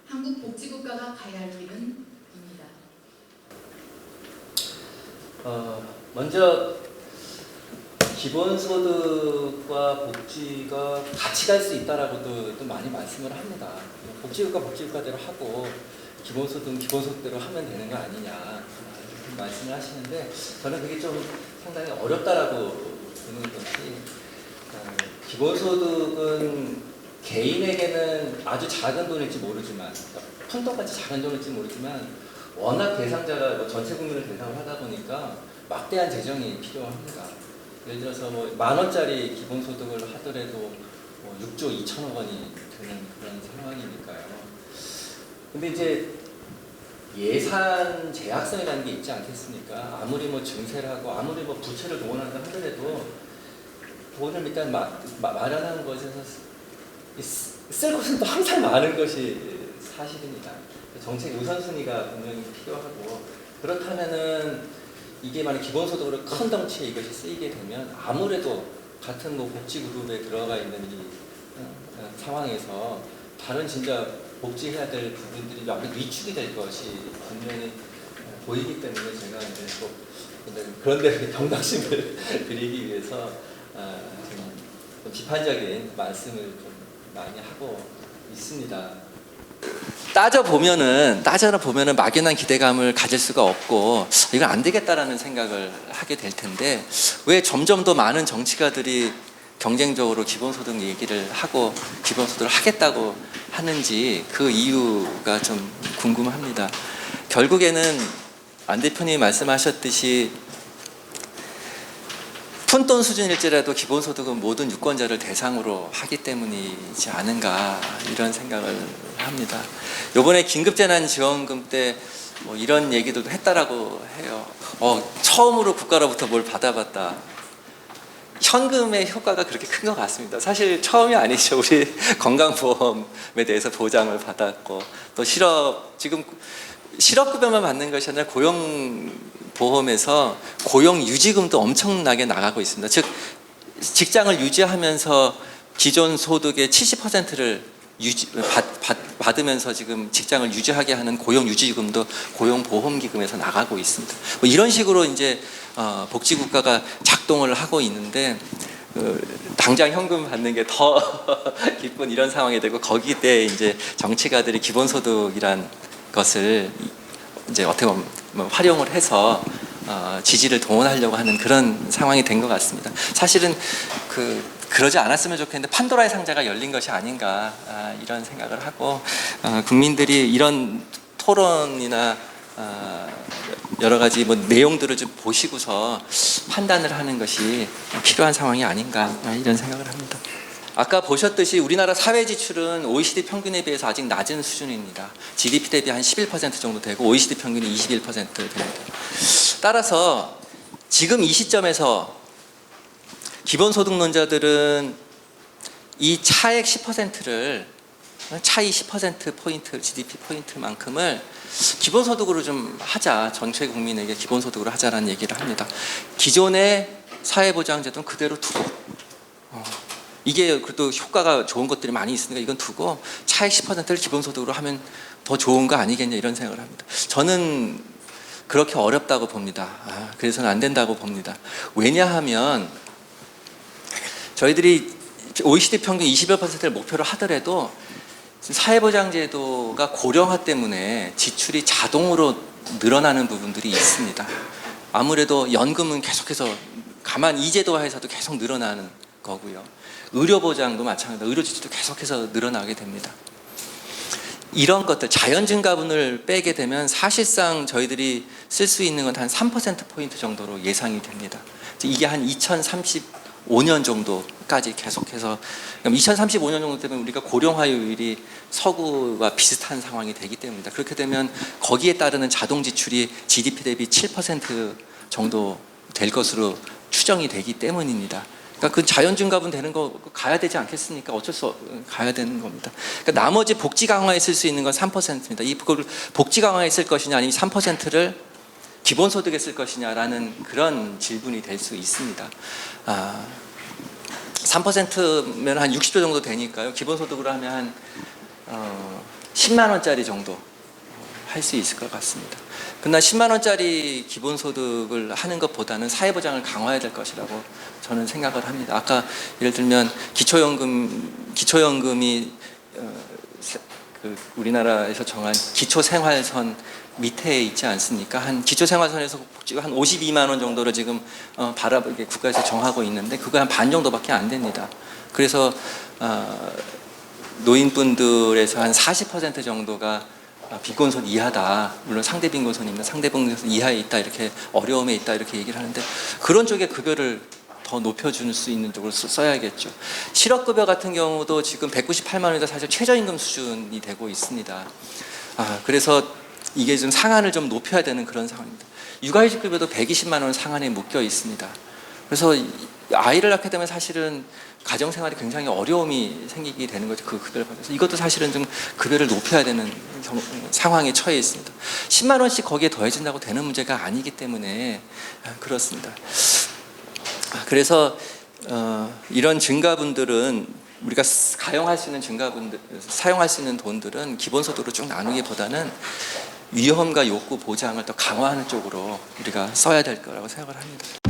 한국 복지국가가 가야 할 길은 입니다. 먼저 기본소득과 복지가 같이 갈 수 있다라고도 또 많이 말씀을 합니다. 복지국가 복지국가대로 하고 기본소득은 기본소득대로 하면 되는 거 아니냐 말씀을 하시는데 저는 그게 좀 상당히 어렵다라고 보는 것이 기본소득은 개인에게는 아주 작은 돈일지 모르지만 푼돈같이 작은 돈일지 모르지만 워낙 대상자가 전체 국민을 대상으로 하다 보니까 막대한 재정이 필요합니다. 예를 들어서 뭐 10,000원짜리 기본소득을 하더라도 6조 2천억 원이 되는 그런 상황이니까요. 근데 이제 예산 제약성이라는 게 있지 않겠습니까? 아무리 뭐 증세를 하고 아무리 뭐 부채를 동원한다 하더라도 돈을 일단 마련하는 것에서 쓸 것은 또 항상 많은 것이 사실입니다. 정책 우선순위가 분명히 필요하고 그렇다면은 이게 만약 기본소득으로 큰 덩치에 이것이 쓰이게 되면 아무래도 같은 뭐 복지 그룹에 들어가 있는 이 상황에서 다른 진짜 복지해야 될 부분들이 많이 위축이 될 것이 분명히 보이기 때문에 제가 이제 또 그런데 경각심을 드리기 위해서 좀 비판적인 말씀을 좀 많이 하고 있습니다. 따져보면은 막연한 기대감을 가질 수가 없고 이건 안 되겠다라는 생각을 하게 될 텐데 왜 점점 더 많은 정치가들이 경쟁적으로 기본소득 얘기를 하고 기본소득을 하겠다고 하는지 그 이유가 좀 궁금합니다. 결국에는 안 대표님이 말씀하셨듯이 푼돈 수준일지라도 기본소득은 모든 유권자를 대상으로 하기 때문이지 않은가 이런 생각을 합니다. 이번에 긴급재난지원금 때 뭐 이런 얘기들도 했다라고 해요. 처음으로 국가로부터 뭘 받아봤다. 현금의 효과가 그렇게 큰 것 같습니다. 사실 처음이 아니죠. 우리 건강보험에 대해서 보장을 받았고 또 지금 실업급여만 받는 것이 아니라 고용보험에서 고용유지금도 엄청나게 나가고 있습니다. 즉 직장을 유지하면서 기존 소득의 70%를 받으면서 지금 직장을 유지하게 하는 고용유지금도 고용보험기금에서 나가고 있습니다. 뭐 이런 식으로 이제 복지국가가 작동을 하고 있는데 당장 현금 받는 게 더 기쁜 이런 상황이 되고 거기에 이제 정치가들이 기본소득이란 것을 이제 어떻게 보면 활용을 해서 지지를 동원하려고 하는 그런 상황이 된 것 같습니다. 사실은 그러지 않았으면 좋겠는데 판도라의 상자가 열린 것이 아닌가 이런 생각을 하고 국민들이 이런 토론이나 여러 가지 뭐 내용들을 좀 보시고서 판단을 하는 것이 필요한 상황이 아닌가 이런 생각을 합니다. 아까 보셨듯이 우리나라 사회 지출은 OECD 평균에 비해서 아직 낮은 수준입니다. GDP 대비 한 11% 정도 되고 OECD 평균이 21% 됩니다. 따라서 지금 이 시점에서 기본소득론자들은 이 차액 10%를 차이 10%포인트 GDP 포인트만큼을 기본소득으로 좀 하자. 전체 국민에게 기본소득으로 하자라는 얘기를 합니다. 기존의 사회보장제도는 그대로 두고 이게 그래도 효과가 좋은 것들이 많이 있으니까 이건 두고 차액 10%를 기본소득으로 하면 더 좋은 거 아니겠냐 이런 생각을 합니다. 저는 그렇게 어렵다고 봅니다. 그래서는 안 된다고 봅니다. 왜냐하면 저희들이 OECD 평균 21%를 목표로 하더라도 사회보장제도가 고령화 때문에 지출이 자동으로 늘어나는 부분들이 있습니다. 아무래도 연금은 계속해서 가만히 이 제도화에서도 계속 늘어나는 거고요. 의료보장도 마찬가지로 의료 지출도 계속해서 늘어나게 됩니다. 이런 것들 자연증가분을 빼게 되면 사실상 저희들이 쓸 수 있는 건 한 3%포인트 정도로 예상이 됩니다. 이게 한 2035년 정도까지 계속해서 2035년 정도 되면 우리가 고령화율이 서구와 비슷한 상황이 되기 때문입니다. 그렇게 되면 거기에 따르는 자동 지출이 GDP 대비 7% 정도 될 것으로 추정이 되기 때문입니다. 그러니까 그 자연증가분 되는 거 가야 되지 않겠습니까? 어쩔 수 가야 되는 겁니다. 그러니까 나머지 복지 강화에 쓸 수 있는 건 3%입니다. 이걸 복지 강화에 쓸 것이냐 아니면 3%를 기본소득에 쓸 것이냐라는 그런 질문이 될 수 있습니다. 3%면 한 60조 정도 되니까요. 기본소득으로 하면 한 10만 원짜리 정도 할 수 있을 것 같습니다. 그러나 10만 원짜리 기본소득을 하는 것보다는 사회보장을 강화해야 될 것이라고 저는 생각을 합니다. 아까 예를 들면 기초연금이 우리나라에서 정한 기초생활선 밑에 있지 않습니까? 한 기초생활선에서 한 52만 원 정도로 지금 국가에서 정하고 있는데 그거 한 반 정도밖에 안 됩니다. 그래서 노인분들에서 한 40% 정도가 빈곤선 이하다. 물론 상대 빈곤선입니다. 상대 빈곤선 이하에 있다. 이렇게 어려움에 있다. 이렇게 얘기를 하는데 그런 쪽에 급여를 더 높여줄 수 있는 쪽으로 써야겠죠. 실업급여 같은 경우도 지금 198만 원에서 사실 최저임금 수준이 되고 있습니다. 그래서 이게 좀 상한을 좀 높여야 되는 그런 상황입니다. 육아휴직급여도 120만 원 상한에 묶여 있습니다. 그래서 아이를 낳게 되면 사실은 가정생활이 굉장히 어려움이 생기게 되는 거죠. 그 급여를 받아서. 이것도 사실은 좀 급여를 높여야 되는 상황에 처해 있습니다. 10만 원씩 거기에 더해진다고 되는 문제가 아니기 때문에 그렇습니다. 그래서 이런 증가분들은 우리가 가용할 수 있는 증가분들, 사용할 수 있는 돈들은 기본소득으로 쭉 나누기보다는 위험과 욕구 보장을 더 강화하는 쪽으로 우리가 써야 될 거라고 생각을 합니다.